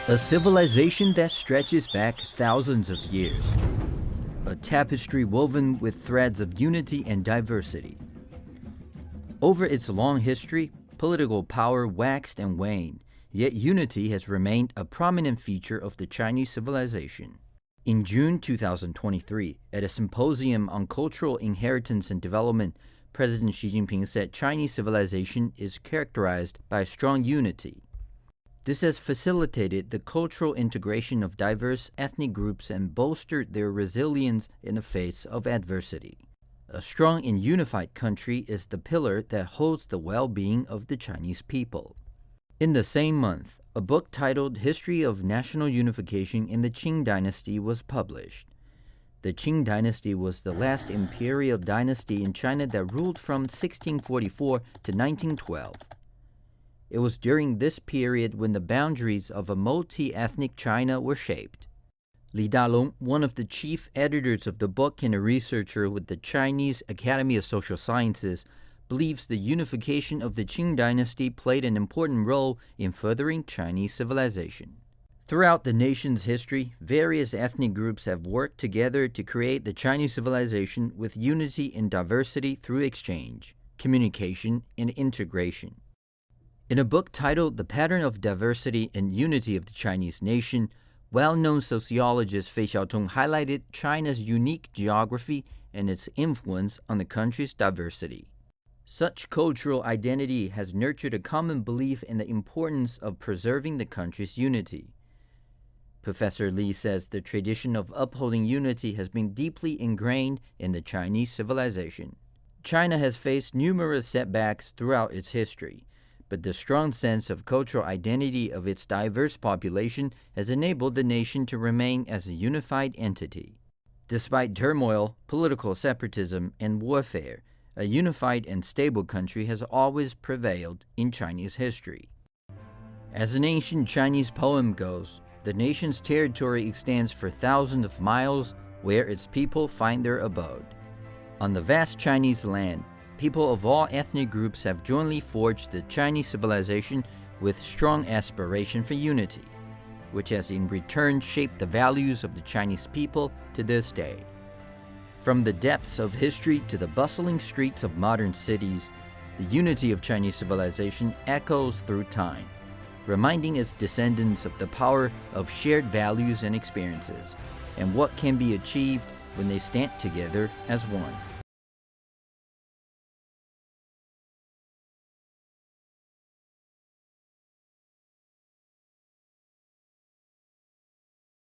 A civilization that stretches back thousands of years. A tapestry woven with threads of unity and diversity. Over its long history, political power waxed and waned, yet unity has remained a prominent feature of the Chinese civilization. In June 2023, at a symposium on cultural inheritance and development, President Xi Jinping said Chinese civilization is characterized by strong unity. This has facilitated the cultural integration of diverse ethnic groups and bolstered their resilience in the face of adversity. A strong and unified country is the pillar that holds the well-being of the Chinese people. In the same month, a book titled History of National Unification in the Qing Dynasty was published. The Qing Dynasty was the last imperial dynasty in China that ruled from 1644 to 1912. It was during this period when the boundaries of a multi-ethnic China were shaped. Li Dalong, one of the chief editors of the book and a researcher with the Chinese Academy of Social Sciences, believes the unification of the Qing dynasty played an important role in furthering Chinese civilization. Throughout the nation's history, various ethnic groups have worked together to create the Chinese civilization with unity and diversity through exchange, communication, and integration. In a book titled The Pattern of Diversity and Unity of the Chinese Nation, well-known sociologist Fei Xiaotong highlighted China's unique geography and its influence on the country's diversity. Such cultural identity has nurtured a common belief in the importance of preserving the country's unity. Professor Li says the tradition of upholding unity has been deeply ingrained in the Chinese civilization. China has faced numerous setbacks throughout its history, but the strong sense of cultural identity of its diverse population has enabled the nation to remain as a unified entity. Despite turmoil, political separatism, and warfare, a unified and stable country has always prevailed in Chinese history. As an ancient Chinese poem goes, the nation's territory extends for thousands of miles where its people find their abode. On the vast Chinese land, people of all ethnic groups have jointly forged the Chinese civilization with strong aspiration for unity, which has in return shaped the values of the Chinese people to this day. From the depths of history to the bustling streets of modern cities, the unity of Chinese civilization echoes through time, reminding its descendants of the power of shared values and experiences, and what can be achieved when they stand together as one.